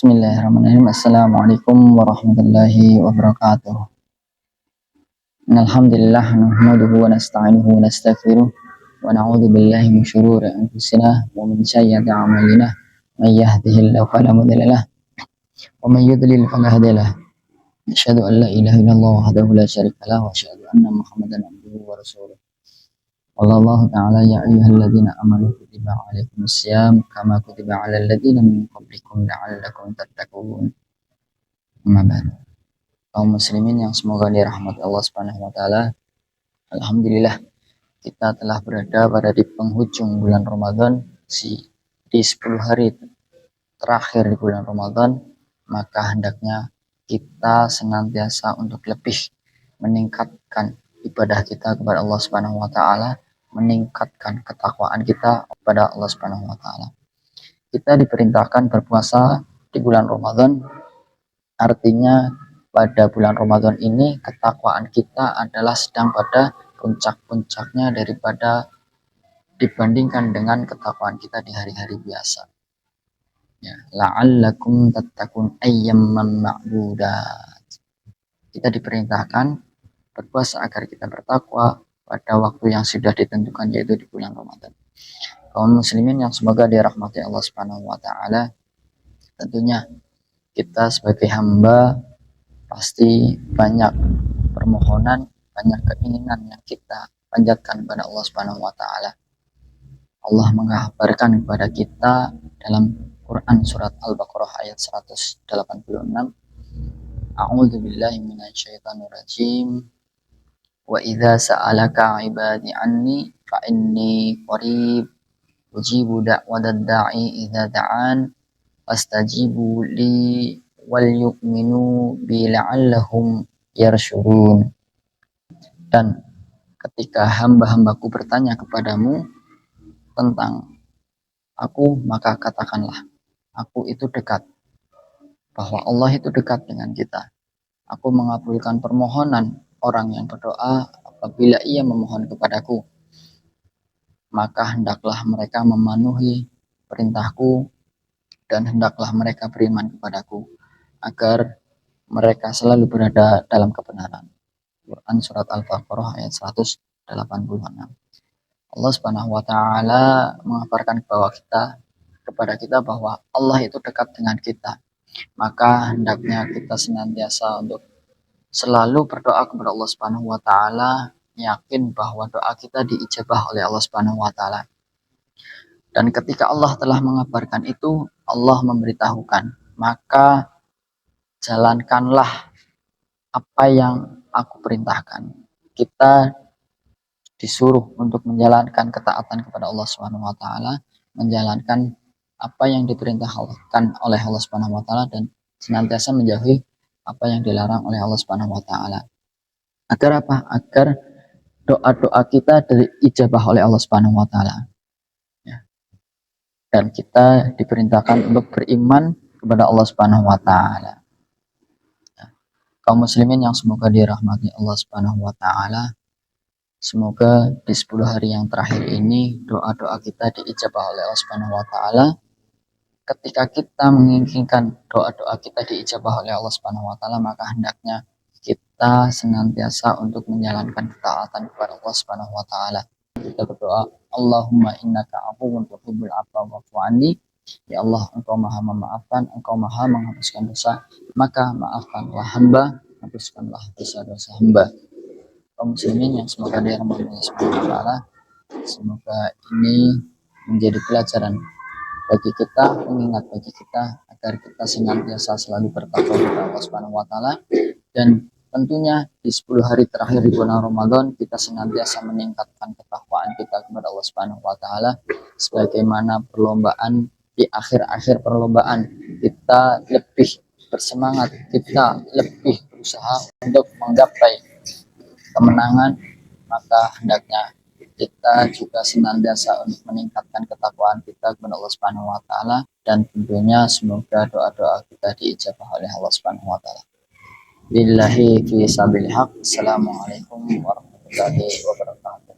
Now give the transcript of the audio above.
Bismillahirrahmanirrahim. Assalamualaikum warahmatullahi wabarakatuh. Alhamdulillah nahmaduhu wa nasta'inuhu wa nastaghfiruh wa na'udzu billahi min syururi anfusina wa min sayyiati a'malina. May yahdihillahu fala mudilla lahu wa may yudlil fala hadiya lahu. Asyhadu an la ilaha illallah wahdahu la syarika lahu wa asyhadu anna Muhammadan abduhu wa rasuluh. Wallahu ta'ala ya ayyuhalladzina amanu kutiba 'alaikumus syiyam kama kutiba 'alal ladzina min qablikum la'allakum tattaqun. Amma ba'd. Kaum muslimin yang semoga dirahmati Allah Subhanahu wa taala. Alhamdulillah kita telah berada pada di penghujung bulan Ramadan, di 10 hari terakhir di bulan Ramadan, maka hendaknya kita senantiasa untuk lebih meningkatkan ibadah kita kepada Allah Subhanahu wa taala, meningkatkan ketakwaan kita kepada Allah Subhanahu wa taala. Kita diperintahkan berpuasa di bulan Ramadan, artinya pada bulan Ramadan ini ketakwaan kita adalah sedang pada puncak-puncaknya daripada dibandingkan dengan ketakwaan kita di hari-hari biasa. Ya, la'allakum tattaqun ayyaman ma'dudat. Kita diperintahkan berpuasa agar kita bertakwa pada waktu yang sudah ditentukan, yaitu di bulan Ramadan. Kaum muslimin yang semoga dirahmati Allah Subhanahu wa taala, tentunya kita sebagai hamba pasti banyak permohonan, banyak keinginan yang kita panjatkan kepada Allah Subhanahu wa taala. Allah mengabarkan kepada kita dalam Quran surat Al-Baqarah ayat 186, A'udzu billahi minasyaitonir rajim. Wa idza sa'alaka 'ibadi anni fa inni qarib ujibu da'watad da'i idza da'an fastajibu li wal yu'minu bi la'allahum yarshudun. Dan ketika hamba-hambaku bertanya kepadamu tentang aku, maka katakanlah, aku itu dekat, bahwa Allah itu dekat dengan kita. Aku mengabulkan permohonan orang yang berdoa apabila ia memohon kepadaku, maka hendaklah mereka memenuhi perintahku dan hendaklah mereka beriman kepadaku agar mereka selalu berada dalam kebenaran. Quran surat Al-Baqarah ayat 186. Allah Subhanahu wa taala mengabarkan kepada kita bahwa Allah itu dekat dengan kita. Maka hendaknya kita senantiasa untuk selalu berdoa kepada Allah Subhanahu wa taala, yakin bahwa doa kita diijabah oleh Allah Subhanahu wa taala. Dan ketika Allah telah mengabarkan itu, Allah memberitahukan, maka jalankanlah apa yang aku perintahkan. Kita disuruh untuk menjalankan ketaatan kepada Allah Subhanahu wa taala, menjalankan apa yang diperintahkan oleh Allah Subhanahu wa taala, dan senantiasa menjauhi apa yang dilarang oleh Allah Subhanahu wa taala. Agar apa? Agar doa-doa kita diijabah oleh Allah Subhanahu wa taala. Ya. Dan kita diperintahkan untuk beriman kepada Allah Subhanahu wa taala. Ya. Kaum muslimin yang semoga dirahmati Allah Subhanahu wa taala, semoga di 10 hari yang terakhir ini doa-doa kita diijabah oleh Allah Subhanahu wa taala. Ketika kita menginginkan doa-doa kita diijabah oleh Allah Subhanahu wa taala, maka hendaknya kita senantiasa untuk menjalankan ketaatan kepada Allah Subhanahu wa taala. Kita berdoa, Allahumma innaka afuwun tuhibbul afwa wa'fu anni. Ya Allah, Engkau Maha memaafkan, Engkau Maha menghapuskan dosa, maka maafkanlah hamba, hapuskanlah dosa-dosa hamba. Kaum muslimin yang semoga dirahmati Allah Subhanahu wa taala, semoga ini menjadi pelajaran bagi kita, pengingat bagi kita agar kita senantiasa selalu bertakwa kepada Allah Subhanahu wa taala, dan tentunya di 10 hari terakhir di bulan Ramadan kita senantiasa meningkatkan ketakwaan kita kepada Allah Subhanahu wa taala, sebagaimana perlombaan di akhir-akhir perlombaan kita lebih bersemangat, kita lebih berusaha untuk menggapai kemenangan, maka hendaknya kita juga senantiasa untuk meningkatkan ketakwaan kita kepada Allah Subhanahu wa taala, dan tentunya semoga doa-doa kita diijabah oleh Allah Subhanahu wa taala. Billahi fi sabilil haq. Assalamualaikum warahmatullahi wabarakatuh.